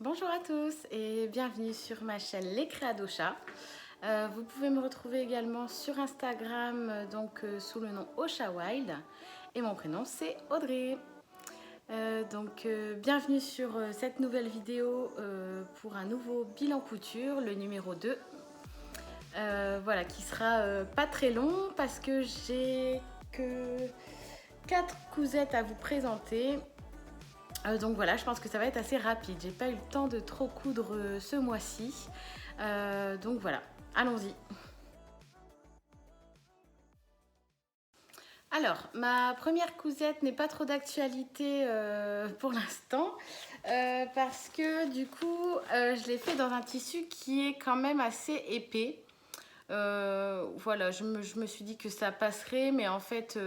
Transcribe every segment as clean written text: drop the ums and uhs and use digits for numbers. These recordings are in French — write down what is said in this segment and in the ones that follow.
Bonjour à tous et bienvenue sur ma chaîne Les Créadochats. Vous pouvez me retrouver également sur Instagram sous le nom Ocha Wild et mon prénom c'est Audrey. Bienvenue sur cette nouvelle vidéo pour un nouveau bilan couture, le numéro 2. Voilà, qui sera pas très long parce que j'ai que 4 cousettes à vous présenter. Donc voilà, je pense que ça va être assez rapide. J'ai pas eu le temps de trop coudre ce mois-ci. Donc voilà, allons-y. Alors, ma première cousette n'est pas trop d'actualité pour l'instant. Parce que du coup, je l'ai fait dans un tissu qui est quand même assez épais. Voilà, je me suis dit que ça passerait, mais en fait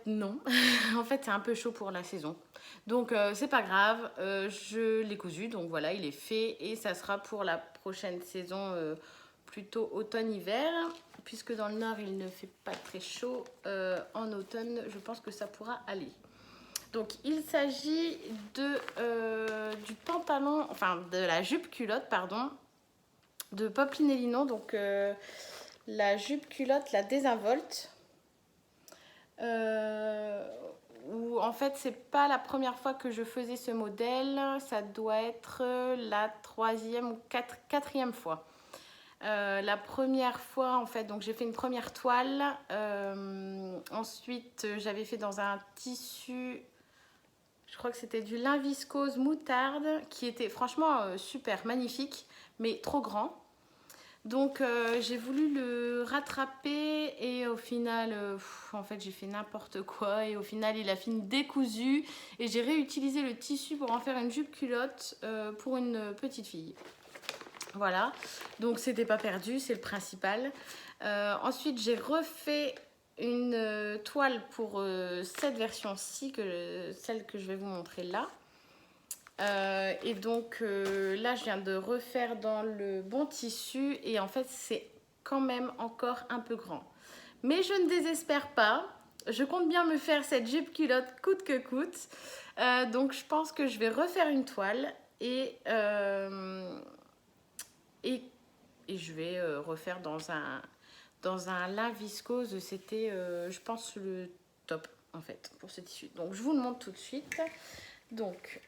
non. En fait, c'est un peu chaud pour la saison. Donc, c'est pas grave. Je l'ai cousu. Donc, voilà, il est fait. Et ça sera pour la prochaine saison, plutôt automne-hiver. Puisque dans le nord, il ne fait pas très chaud. En automne, je pense que ça pourra aller. Donc, il s'agit du pantalon, enfin, de la jupe culotte, pardon, de Popeline et Lino. Donc, la jupe culotte, la désinvolte. Où en fait c'est pas la première fois que je faisais ce modèle, ça doit être la troisième ou quatrième fois. La première fois en fait, donc j'ai fait une première toile, ensuite j'avais fait dans un tissu, je crois que c'était du lin viscose moutarde, qui était franchement super magnifique, mais trop grand. Donc j'ai voulu le rattraper et au final, en fait j'ai fait n'importe quoi et au final il a fini décousu et j'ai réutilisé le tissu pour en faire une jupe culotte pour une petite fille. Voilà, donc c'était pas perdu, c'est le principal. Ensuite j'ai refait une toile pour cette version-ci, celle que je vais vous montrer là. Et donc là je viens de refaire dans le bon tissu et en fait c'est quand même encore un peu grand, mais je ne désespère pas, je compte bien me faire cette jupe culotte coûte que coûte. Donc je pense que je vais refaire une toile et, et je vais refaire dans un lin viscose. C'était je pense le top en fait pour ce tissu, donc je vous le montre tout de suite. Donc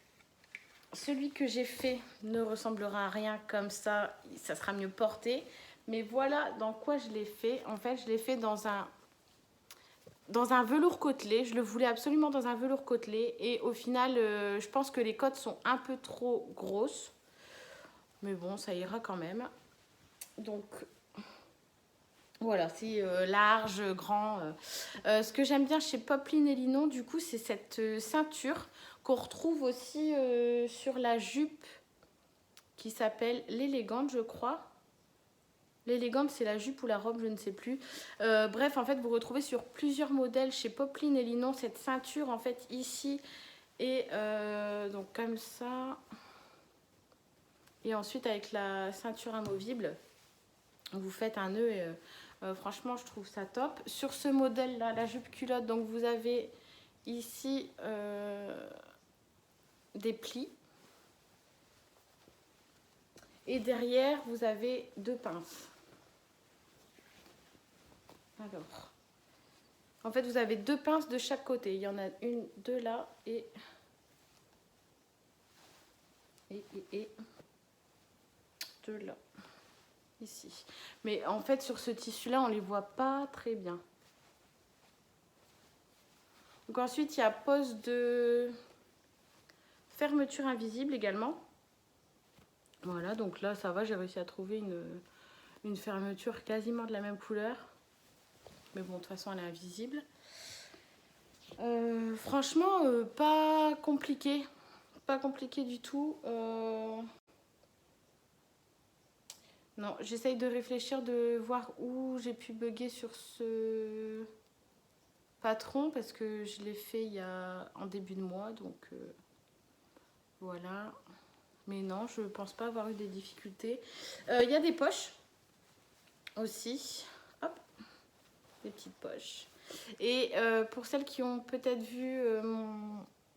celui que j'ai fait ne ressemblera à rien comme ça sera mieux porté. Mais voilà dans quoi je l'ai fait. En fait, je l'ai fait dans un velours côtelé. Je le voulais absolument dans un velours côtelé. Et au final, je pense que les côtes sont un peu trop grosses. Mais bon, ça ira quand même. Donc, voilà, c'est large, grand. Ce que j'aime bien chez Popeline et Lino, du coup, c'est cette ceinture qu'on retrouve aussi sur la jupe qui s'appelle l'élégante, je crois. L'élégante, c'est la jupe ou la robe, je ne sais plus. Bref, en fait, vous retrouvez sur plusieurs modèles chez Popeline et Lino cette ceinture, en fait, ici. Et donc, comme ça. Et ensuite, avec la ceinture amovible, vous faites un nœud. Et, franchement, je trouve ça top. Sur ce modèle-là, la jupe culotte, donc vous avez ici des plis. Et derrière, vous avez deux pinces. Alors, en fait, vous avez deux pinces de chaque côté. Il y en a une, deux là et deux là, ici. Mais en fait, sur ce tissu-là, on les voit pas très bien. Donc ensuite, il y a pose de fermeture invisible également. Voilà, donc là, ça va, j'ai réussi à trouver une fermeture quasiment de la même couleur. Mais bon, de toute façon, elle est invisible. Franchement, pas compliqué. Pas compliqué du tout. Non, j'essaye de réfléchir, de voir où j'ai pu bugger sur ce patron parce que je l'ai fait en début de mois, donc voilà. Mais non, je pense pas avoir eu des difficultés. Il y a des poches aussi. Hop, des petites poches. Et pour celles qui ont peut-être vu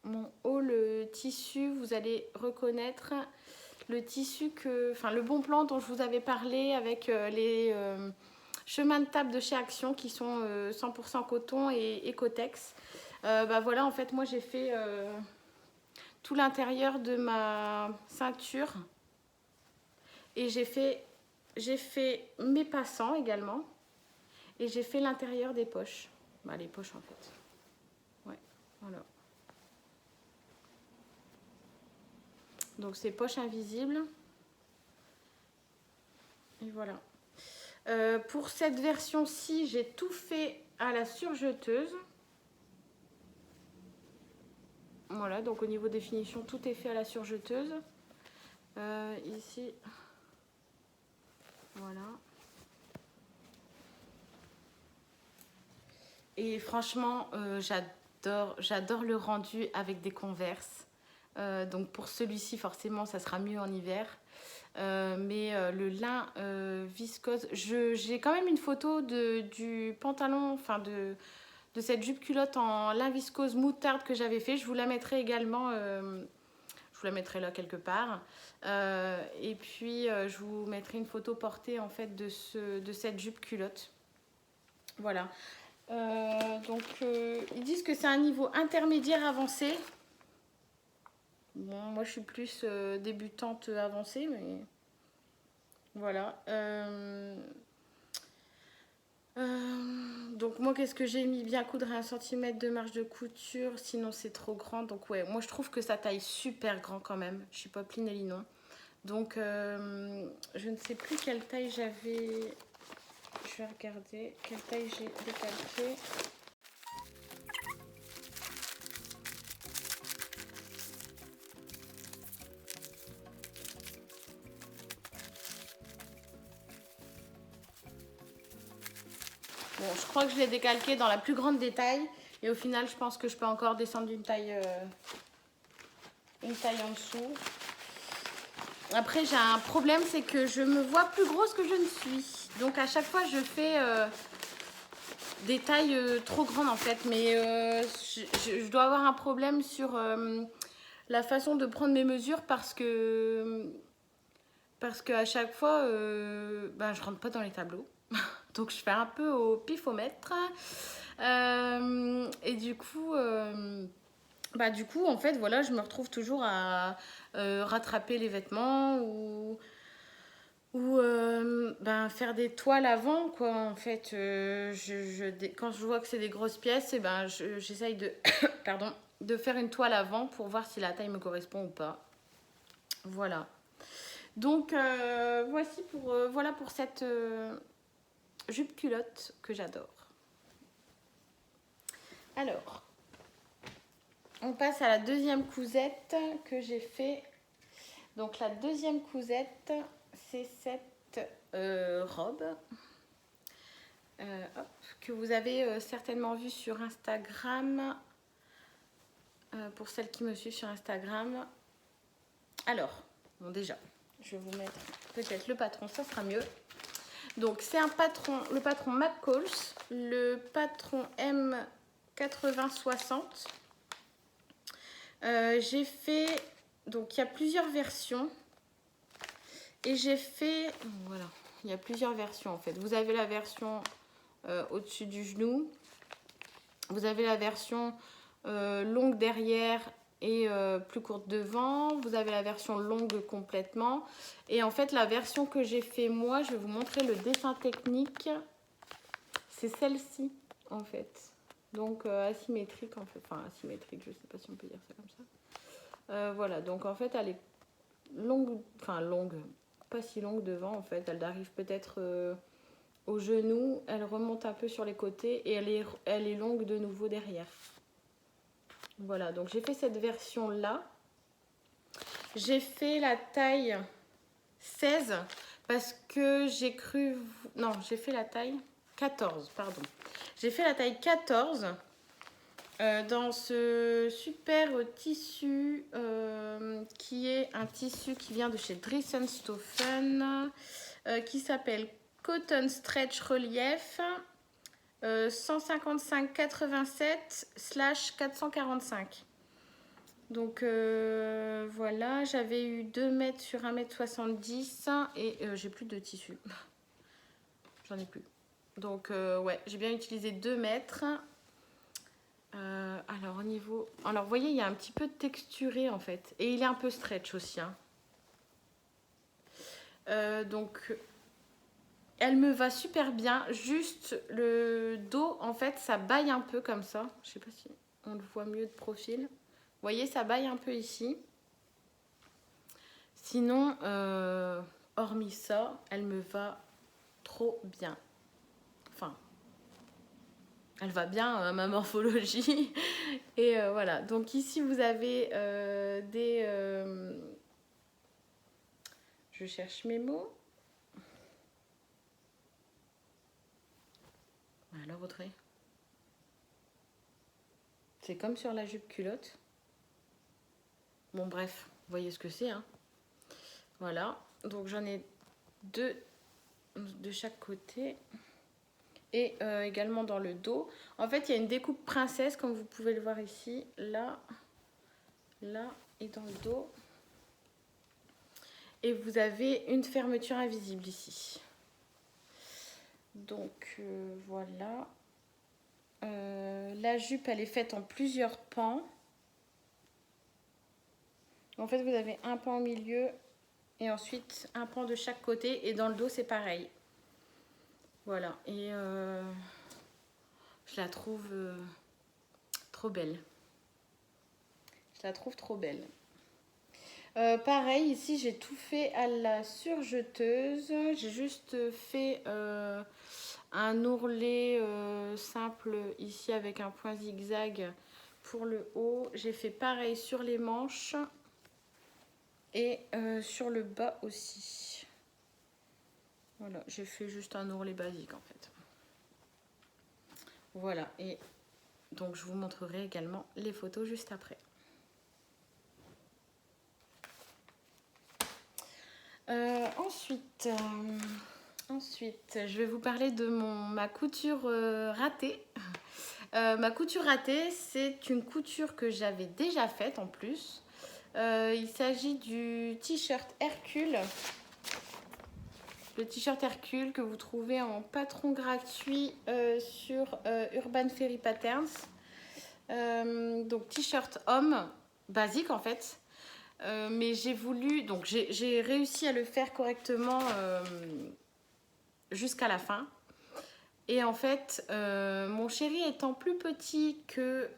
mon haul tissu, vous allez reconnaître le tissu enfin le bon plan dont je vous avais parlé avec les chemins de table de chez Action qui sont 100% coton et Ecotex. Bah voilà, en fait, moi j'ai fait tout l'intérieur de ma ceinture et j'ai fait mes passants également et j'ai fait l'intérieur des poches. Bah, les poches en fait. Ouais, voilà. Donc c'est poches invisibles. Et voilà. Pour cette version-ci, j'ai tout fait à la surjeteuse. Voilà, donc au niveau des finitions, tout est fait à la surjeteuse. Ici, voilà. Et franchement, j'adore le rendu avec des Converse. Donc pour celui-ci, forcément, ça sera mieux en hiver. Mais le lin viscose, j'ai quand même une photo du pantalon, enfin de cette jupe culotte en lin viscose moutarde que j'avais fait. Je vous la mettrai également, je vous la mettrai là quelque part. Et puis je vous mettrai une photo portée en fait de cette jupe culotte. Voilà. Donc ils disent que c'est un niveau intermédiaire avancé. Bon, moi je suis plus débutante avancée, mais voilà. Donc moi qu'est-ce que j'ai mis? Bien coudre 1 cm de marge de couture, sinon c'est trop grand. Donc ouais, moi je trouve que ça taille super grand quand même. Je suis Popeline et Linon. Donc je ne sais plus quelle taille j'avais. Je vais regarder quelle taille j'ai décalqué. Bon, je crois que je l'ai décalqué dans la plus grande des tailles. Et au final, je pense que je peux encore descendre d'une taille, une taille en dessous. Après, j'ai un problème, c'est que je me vois plus grosse que je ne suis. Donc, à chaque fois, je fais des tailles trop grandes, en fait. Mais je dois avoir un problème sur la façon de prendre mes mesures parce que à chaque fois, ben, je rentre pas dans les tableaux. Donc je fais un peu au pifomètre. Et du coup, en fait, voilà, je me retrouve toujours à rattraper les vêtements ou ben, faire des toiles avant, quoi. En fait, quand je vois que c'est des grosses pièces, et ben, j'essaye de, pardon, de faire une toile avant pour voir si la taille me correspond ou pas. Voilà. Donc, voici voilà pour cette jupe culotte que j'adore. Alors, on passe à la deuxième cousette que j'ai fait. Donc la deuxième cousette, c'est cette robe hop, que vous avez certainement vue sur Instagram. Pour celles qui me suivent sur Instagram. Alors, bon déjà, je vais vous mettre peut-être le patron, ça sera mieux. Donc c'est un patron, le patron McCalls, le patron M8060. J'ai fait, donc il y a plusieurs versions. Et j'ai fait, voilà, il y a plusieurs versions en fait. Vous avez la version au-dessus du genou. Vous avez la version longue derrière et plus courte devant. Vous avez la version longue complètement. Et en fait, la version que j'ai fait moi, je vais vous montrer le dessin technique. C'est celle-ci en fait. Donc asymétrique en fait. Enfin asymétrique, je sais pas si on peut dire ça comme ça. Voilà, donc en fait, elle est longue, enfin longue, pas si longue devant en fait. Elle arrive peut-être au genou. Elle remonte un peu sur les côtés et elle est longue de nouveau derrière. Voilà, donc j'ai fait cette version-là. J'ai fait la taille 16 parce que j'ai cru... Non, j'ai fait la taille 14, pardon. J'ai fait la taille 14 dans ce super tissu qui est un tissu qui vient de chez Dressenstoffen qui s'appelle Cotton Stretch Relief 155-87/445. Donc voilà, j'avais eu 2 mètres sur 1,70 m et j'ai plus de tissu. J'en ai plus. Donc ouais, j'ai bien utilisé 2 mètres. Alors au niveau... Alors vous voyez, il y a un petit peu de texturé en fait. Et il est un peu stretch aussi. Hein. Donc elle me va super bien. Juste le dos, en fait, ça baille un peu comme ça. Je sais pas si on le voit mieux de profil. Vous voyez, ça baille un peu ici. Sinon, hormis ça, elle me va trop bien. Enfin, elle va bien à ma morphologie. Et voilà. Donc ici, vous avez des... je cherche mes mots. Alors, Audrey, c'est comme sur la jupe culotte. Bon, bref, vous voyez ce que c'est, hein. Voilà. Donc, j'en ai 2 de chaque côté. Et également dans le dos. En fait, il y a une découpe princesse, comme vous pouvez le voir ici. Là, là et dans le dos. Et vous avez une fermeture invisible ici. Donc, voilà. La jupe, elle est faite en plusieurs pans. En fait, vous avez un pan au milieu et ensuite un pan de chaque côté. Et dans le dos, c'est pareil. Voilà. Et je la trouve trop belle. Je la trouve trop belle. Pareil, ici, j'ai tout fait à la surjeteuse. J'ai juste fait un ourlet simple ici avec un point zigzag pour le haut. J'ai fait pareil sur les manches et sur le bas aussi. Voilà, j'ai fait juste un ourlet basique en fait. Voilà, et donc je vous montrerai également les photos juste après. Ensuite, je vais vous parler de ma couture ratée. Ma couture ratée, c'est une couture que j'avais déjà faite en plus. Il s'agit du t-shirt Hercule. Le t-shirt Hercule que vous trouvez en patron gratuit sur Urban Fairy Patterns. Donc t-shirt homme, basique en fait. Mais j'ai voulu, donc j'ai réussi à le faire correctement jusqu'à la fin. Et en fait, mon chéri étant plus petit que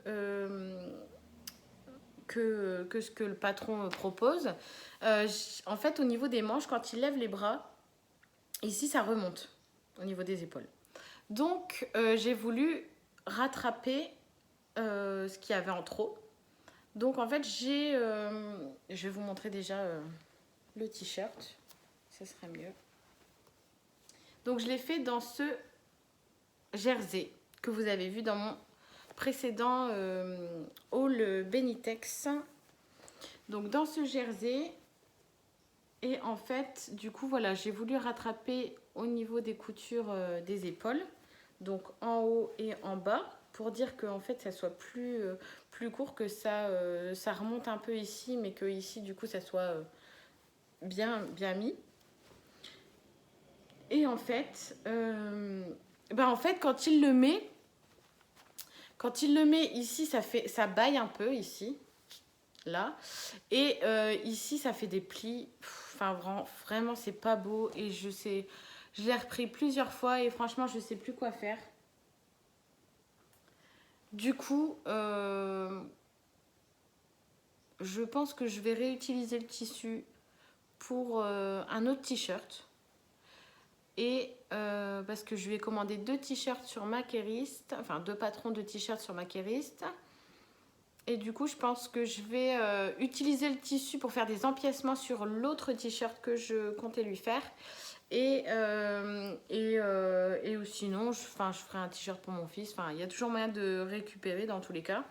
ce que le patron propose, en fait, au niveau des manches, quand il lève les bras, ici, ça remonte au niveau des épaules. Donc, j'ai voulu rattraper ce qu'il y avait en trop. Donc, en fait, je vais vous montrer déjà le t-shirt. Ça serait mieux. Donc, je l'ai fait dans ce jersey que vous avez vu dans mon précédent haul Benitex. Donc dans ce jersey, et en fait du coup voilà, j'ai voulu rattraper au niveau des coutures des épaules, donc en haut et en bas, pour dire que en fait ça soit plus court, que ça remonte un peu ici, mais que ici du coup ça soit bien mis. Et en fait quand il le met ici, ça baille un peu ici, là. Et ici, ça fait des plis. Enfin, vraiment, c'est pas beau. Et je l'ai repris plusieurs fois et franchement, je sais plus quoi faire. Du coup, je pense que je vais réutiliser le tissu pour un autre t-shirt. Et parce que je lui ai commandé 2 t-shirts sur Makerist, enfin 2 patrons de t-shirts sur Makerist. Et du coup, je pense que je vais utiliser le tissu pour faire des empiècements sur l'autre t-shirt que je comptais lui faire. Et sinon, je ferai un t-shirt pour mon fils. Enfin, il y a toujours moyen de récupérer dans tous les cas.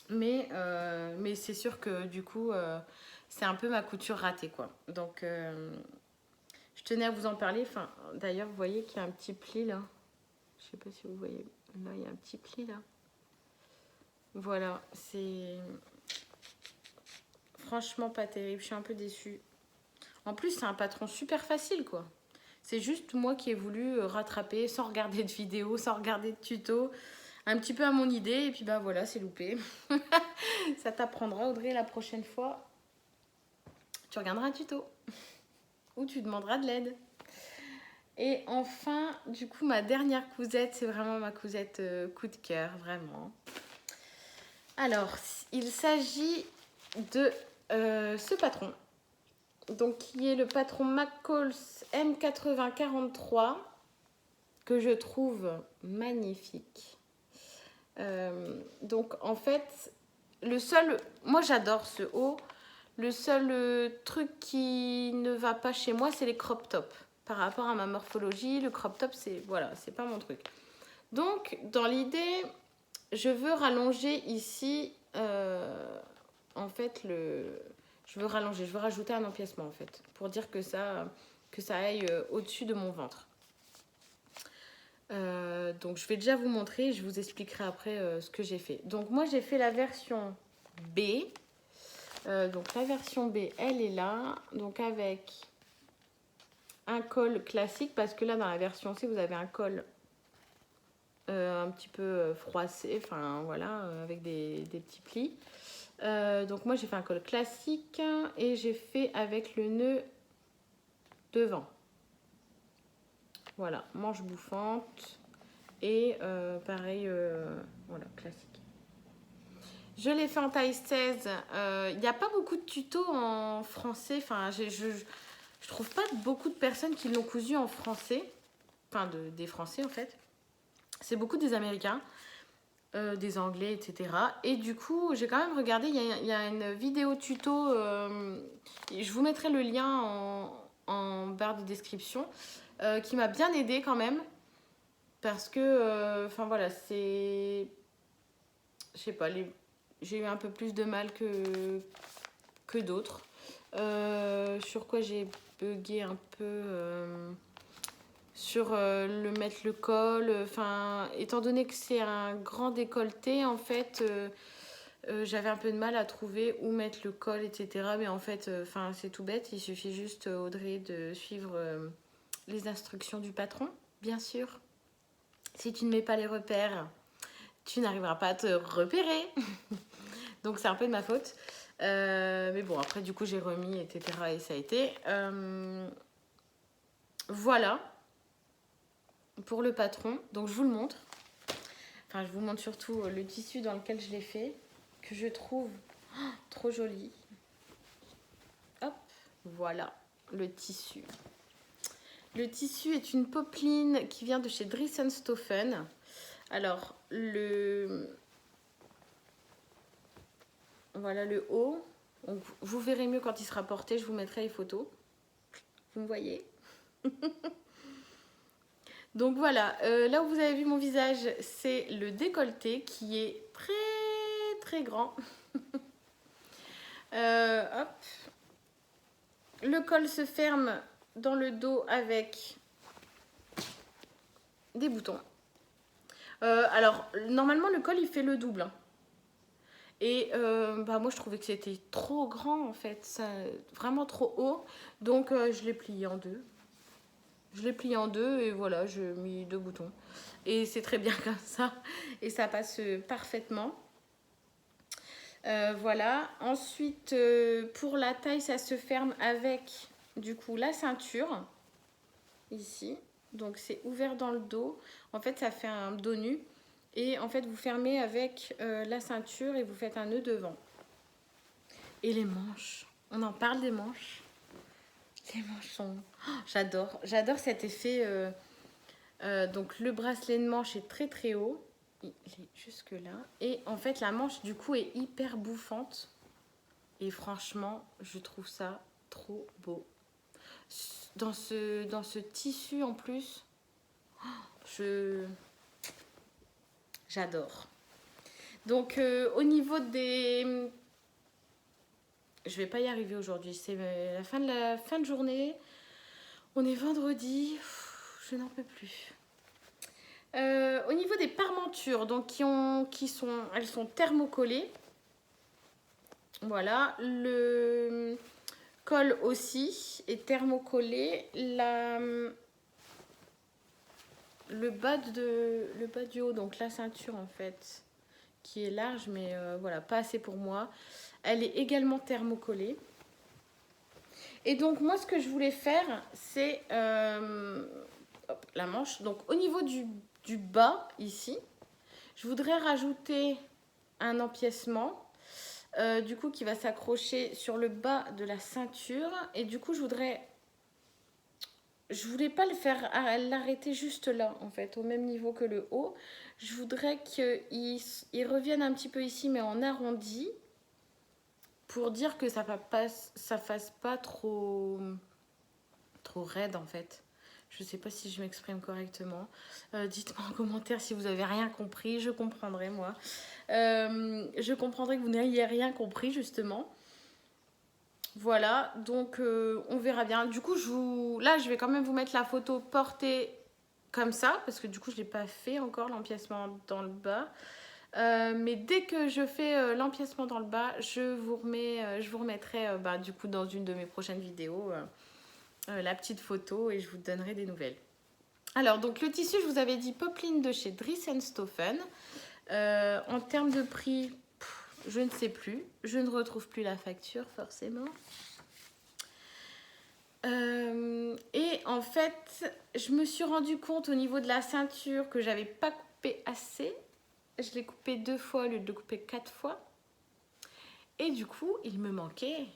Mais c'est sûr que du coup, c'est un peu ma couture ratée, quoi. Donc, je tenais à vous en parler. Enfin, d'ailleurs, vous voyez qu'il y a un petit pli là. Je sais pas si vous voyez. Là, il y a un petit pli là. Voilà, c'est Franchement, pas terrible. Je suis un peu déçue. En plus, c'est un patron super facile, quoi. C'est juste moi qui ai voulu rattraper sans regarder de vidéo, sans regarder de tuto. Un petit peu à mon idée. Et puis, bah voilà, c'est loupé. Ça t'apprendra, Audrey, la prochaine fois. Tu regarderas un tuto. Ou tu demanderas de l'aide. Et enfin, du coup, ma dernière cousette, c'est vraiment ma cousette coup de cœur, vraiment. Alors, il s'agit de ce patron. Donc, qui est le patron McCall's M8043, que je trouve magnifique. Donc, en fait, moi j'adore ce haut. Le seul truc qui ne va pas chez moi, c'est les crop tops. Par rapport à ma morphologie, le crop top, voilà, c'est pas mon truc. Donc, dans l'idée, je veux rallonger ici, en fait, je veux rajouter un empiècement, en fait, pour dire que ça aille au-dessus de mon ventre. Donc, je vais déjà vous montrer, je vous expliquerai après ce que j'ai fait. Donc, moi, j'ai fait la version B. Donc, la version B, elle est là. Donc, avec un col classique, parce que là, dans la version C, vous avez un col un petit peu froissé, enfin, voilà, avec des petits plis. Donc, moi, j'ai fait un col classique et j'ai fait avec le nœud devant. Voilà, manche bouffante et pareil, voilà, classique. Je l'ai fait en taille 16. Il n'y a pas beaucoup de tutos en français. Enfin, je trouve pas beaucoup de personnes qui l'ont cousu en français. Enfin, des Français, en fait. C'est beaucoup des Américains, des Anglais, etc. Et du coup, j'ai quand même regardé. Il y a une vidéo tuto. Je vous mettrai le lien en barre de description. Qui m'a bien aidée quand même. Parce que, enfin voilà, c'est... Je sais pas, j'ai eu un peu plus de mal que d'autres. Sur quoi j'ai bugué un peu sur mettre le col. Enfin, étant donné que c'est un grand décolleté, en fait, j'avais un peu de mal à trouver où mettre le col, etc. Mais en fait, c'est tout bête. Il suffit juste, Audrey, de suivre les instructions du patron, bien sûr. Si tu ne mets pas les repères, tu n'arriveras pas à te repérer. Donc c'est un peu de ma faute. Mais bon, après du coup j'ai remis, etc. Et ça a été. Voilà. Pour le patron. Donc je vous le montre. Enfin, je vous montre surtout le tissu dans lequel je l'ai fait. Que je trouve trop joli. Hop. Voilà le tissu. Le tissu est une popeline qui vient de chez Dressenstoffen. Alors, voilà le haut. Donc, vous verrez mieux quand il sera porté. Je vous mettrai les photos. Vous me voyez? Donc voilà, là où vous avez vu mon visage, c'est le décolleté qui est très très grand. Hop. Le col se ferme dans le dos avec des boutons. Alors, normalement, le col, il fait le double. Hein. Et moi, je trouvais que c'était trop grand, en fait. Ça, vraiment trop haut. Donc, je l'ai plié en deux. Je l'ai plié en deux et voilà, j'ai mis 2 boutons. Et c'est très bien comme ça. Et ça passe parfaitement. Voilà. Ensuite, pour la taille, ça se ferme avec, du coup, la ceinture. Ici. Donc, c'est ouvert dans le dos. En fait, ça fait un dos nu. Et en fait, vous fermez avec la ceinture et vous faites un nœud devant. Et les manches. On en parle des manches. Les manches sont... Oh, j'adore. J'adore cet effet. Donc, le bracelet de manche est très très haut. Il est jusque là. Et en fait, la manche, du coup, est hyper bouffante. Et franchement, je trouve ça trop beau. Dans ce tissu, en plus, j'adore. Donc, au niveau des... Je vais pas y arriver aujourd'hui. C'est la fin de journée. On est vendredi. Je n'en peux plus. Au niveau des parmentures, donc elles sont thermocollées. Voilà, le col aussi est thermocollé. Le bas du haut, donc la ceinture en fait, qui est large, mais voilà, pas assez pour moi. Elle est également thermocollée. Et donc moi, ce que je voulais faire, c'est la manche. Donc au niveau du bas, ici, je voudrais rajouter un empiècement. Du coup, qui va s'accrocher sur le bas de la ceinture. Et du coup, je voulais pas l'arrêter juste là, en fait, au même niveau que le haut. Je voudrais qu'il revienne un petit peu ici, mais en arrondi, pour dire que ça fasse pas trop raide, en fait. Je sais pas si je m'exprime correctement. Dites-moi en commentaire si vous avez rien compris, je comprendrai, moi. Je comprendrai que vous n'ayez rien compris, justement. Voilà, donc on verra bien. Du coup, là, je vais quand même vous mettre la photo portée comme ça, parce que du coup, je n'ai pas fait encore l'empiècement dans le bas. Mais dès que je fais l'empiècement dans le bas, je vous remettrai du coup dans une de mes prochaines vidéos la petite photo et je vous donnerai des nouvelles. Alors, donc le tissu, je vous avais dit Poplin de chez Dries & Stoffen. En termes de prix, je ne sais plus. Je ne retrouve plus la facture, forcément. Et en fait, je me suis rendu compte au niveau de la ceinture que j'avais pas coupé assez. Je l'ai coupé 2 fois au lieu de le couper 4 fois. Et du coup, il me manquait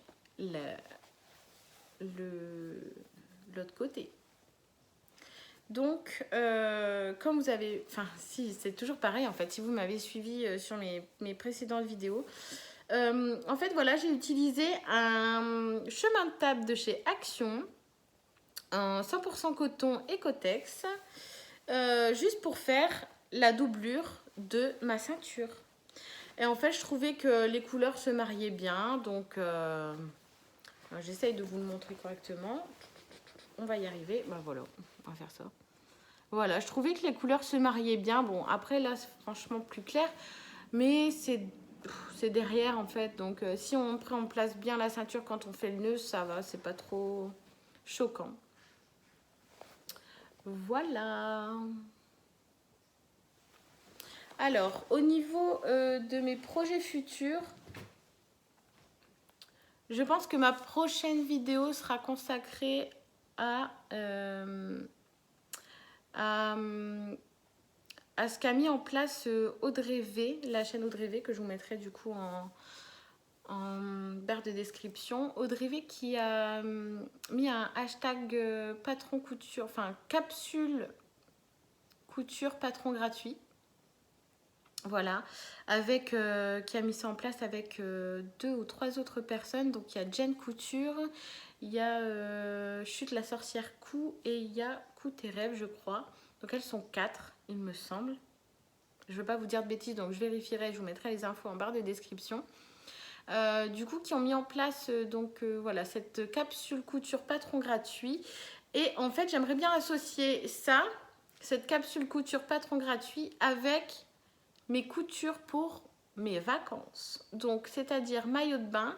l'autre côté. Donc, comme vous avez... Enfin, si, c'est toujours pareil en fait. Si vous m'avez suivi sur mes précédentes vidéos. En fait, voilà, j'ai utilisé un chemin de table de chez Action. Un 100% coton Ecotex. Juste pour faire la doublure de ma ceinture. Et en fait, je trouvais que les couleurs se mariaient bien. Donc, j'essaye de vous le montrer correctement. On va y arriver. Ben voilà, on va faire ça. Voilà, je trouvais que les couleurs se mariaient bien. Bon, après, là, c'est franchement plus clair. Mais c'est derrière, en fait. Donc, si on place bien la ceinture quand on fait le nœud, ça va. C'est pas trop choquant. Voilà. Alors, au niveau de mes projets futurs, je pense que ma prochaine vidéo sera consacrée à ce qu'a mis en place Audrey V, la chaîne Audrey V, que je vous mettrai du coup en barre de description. Audrey V qui a mis un hashtag patron couture, enfin capsule couture patron gratuit. Voilà, qui a mis ça en place avec 2 ou 3 autres personnes. Donc il y a Jen Couture, il y a Chute la sorcière Cou et il y a Cou tes rêves, je crois. Donc elles sont 4, il me semble. Je ne veux pas vous dire de bêtises, donc je vérifierai, je vous mettrai les infos en barre de description. Du coup, qui ont mis en place voilà, cette capsule couture patron gratuit. Et en fait, j'aimerais bien associer ça, cette capsule couture patron gratuit, avec mes coutures pour mes vacances. Donc, c'est-à-dire maillot de bain.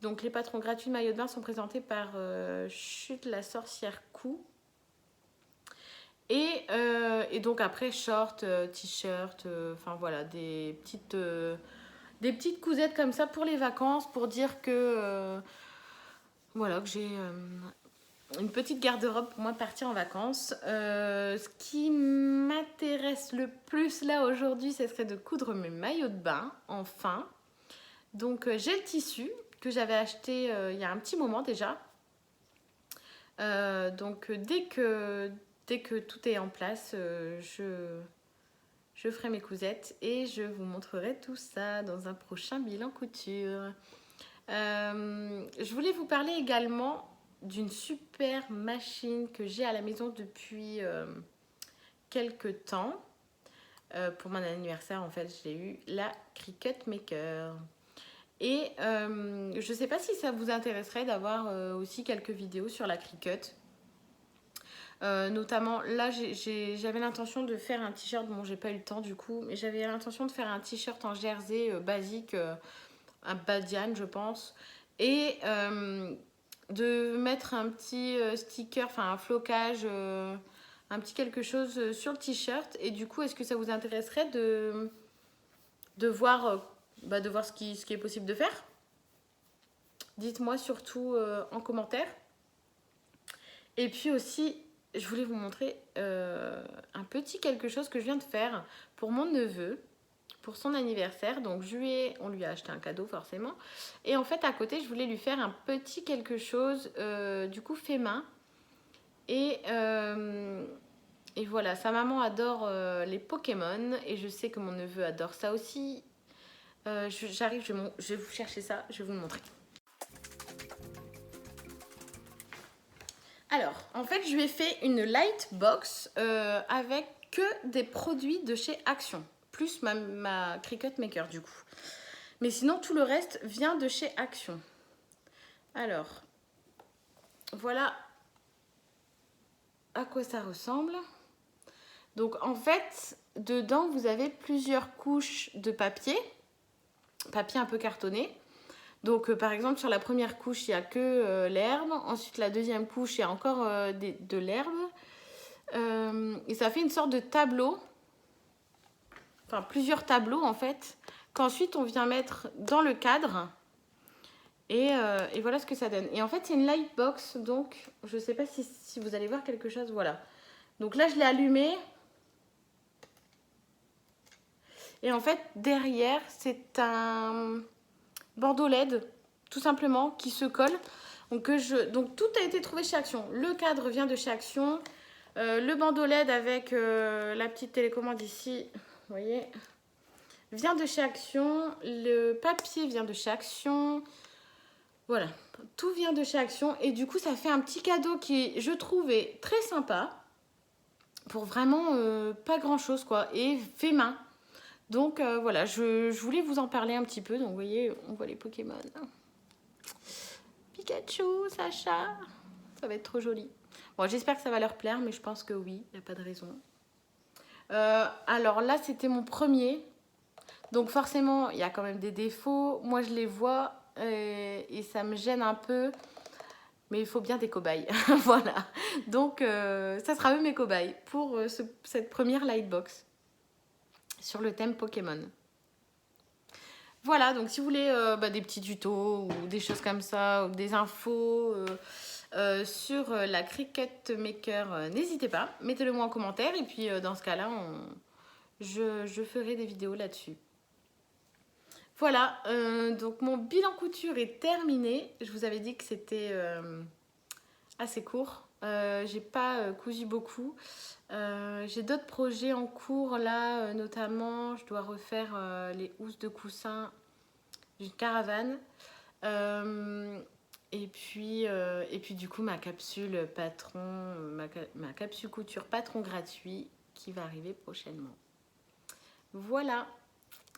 Donc, les patrons gratuits de maillot de bain sont présentés par Chute la sorcière Cou. Et donc après, short, t-shirt, enfin voilà, des petites cousettes comme ça pour les vacances, pour dire que voilà, que j'ai une petite garde-robe pour moi partir en vacances. Ce qui m'intéresse le plus là aujourd'hui, ce serait de coudre mes maillots de bain, enfin. Donc j'ai le tissu que j'avais acheté il y a un petit moment déjà. Donc dès que tout est en place, je ferai mes cousettes et je vous montrerai tout ça dans un prochain bilan couture. Je voulais vous parler également d'une super machine que j'ai à la maison depuis quelques temps. Pour mon anniversaire, en fait, j'ai eu la Cricut Maker. Et je ne sais pas si ça vous intéresserait d'avoir aussi quelques vidéos sur la Cricut. Notamment, là, j'avais l'intention de faire un t-shirt. Bon, j'ai pas eu le temps du coup, mais j'avais l'intention de faire un t-shirt en jersey basique un badiane je pense, et de mettre un petit sticker, enfin un flocage, un petit quelque chose sur le t-shirt. Et du coup, est-ce que ça vous intéresserait de voir, de voir ce qui est possible de faire? Dites-moi surtout en commentaire. Et puis aussi, je voulais vous montrer un petit quelque chose que je viens de faire pour mon neveu, pour son anniversaire. Donc on lui a acheté un cadeau forcément. Et en fait, à côté, je voulais lui faire un petit quelque chose, du coup, fait main. Et voilà, sa maman adore les Pokémon. Et je sais que mon neveu adore ça aussi. J'arrive, je vais vous chercher ça, je vais vous le montrer. Alors, en fait, je lui ai fait une light box avec que des produits de chez Action, plus ma Cricut Maker du coup. Mais sinon, tout le reste vient de chez Action. Alors, voilà à quoi ça ressemble. Donc, en fait, dedans, vous avez plusieurs couches de papier un peu cartonné. Donc, par exemple, sur la première couche, il n'y a que l'herbe. Ensuite, la deuxième couche, il y a encore de l'herbe. Et ça fait une sorte de tableau. Enfin, plusieurs tableaux, en fait. Qu'ensuite, on vient mettre dans le cadre. Et voilà ce que ça donne. Et en fait, c'est une light box. Donc, je ne sais pas si vous allez voir quelque chose. Voilà. Donc là, je l'ai allumé. Et en fait, derrière, c'est un bandeau LED, tout simplement, qui se colle. Donc tout a été trouvé chez Action. Le cadre vient de chez Action. Le bandeau LED avec la petite télécommande ici, vous voyez, vient de chez Action. Le papier vient de chez Action. Voilà, tout vient de chez Action. Et du coup, ça fait un petit cadeau qui, je trouve, est très sympa. Pour vraiment pas grand-chose, quoi. Et fait main. Donc voilà, je voulais vous en parler un petit peu. Donc vous voyez, on voit les Pokémon. Pikachu, Sacha, ça va être trop joli. Bon, j'espère que ça va leur plaire, mais je pense que oui, il n'y a pas de raison. Alors là, c'était mon premier. Donc forcément, il y a quand même des défauts. Moi, je les vois et ça me gêne un peu. Mais il faut bien des cobayes. Voilà. Donc, ça sera eux mes cobayes pour cette première lightbox sur le thème Pokémon. Voilà, donc si vous voulez des petits tutos ou des choses comme ça, ou des infos sur la Cricut Maker, n'hésitez pas, mettez-le moi en commentaire. Et puis dans ce cas-là, je ferai des vidéos là-dessus. Voilà, donc mon bilan couture est terminé. Je vous avais dit que c'était assez court. J'ai pas cousu beaucoup. J'ai d'autres projets en cours là, notamment je dois refaire les housses de coussin d'une caravane. Et puis du coup ma capsule patron, ma capsule couture patron gratuit qui va arriver prochainement. Voilà.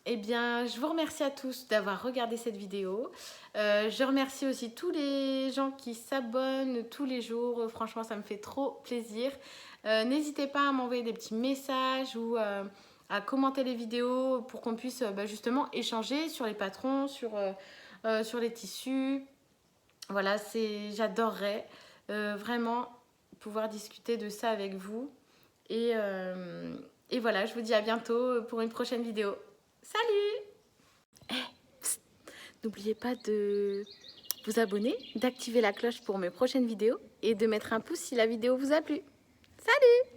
Eh bien, je vous remercie à tous d'avoir regardé cette vidéo. Je remercie aussi tous les gens qui s'abonnent tous les jours. Franchement, ça me fait trop plaisir. N'hésitez pas à m'envoyer des petits messages ou à commenter les vidéos pour qu'on puisse justement échanger sur les patrons, sur les tissus. Voilà, j'adorerais vraiment pouvoir discuter de ça avec vous. Et voilà, je vous dis à bientôt pour une prochaine vidéo. Salut! N'oubliez pas de vous abonner, d'activer la cloche pour mes prochaines vidéos et de mettre un pouce si la vidéo vous a plu. Salut!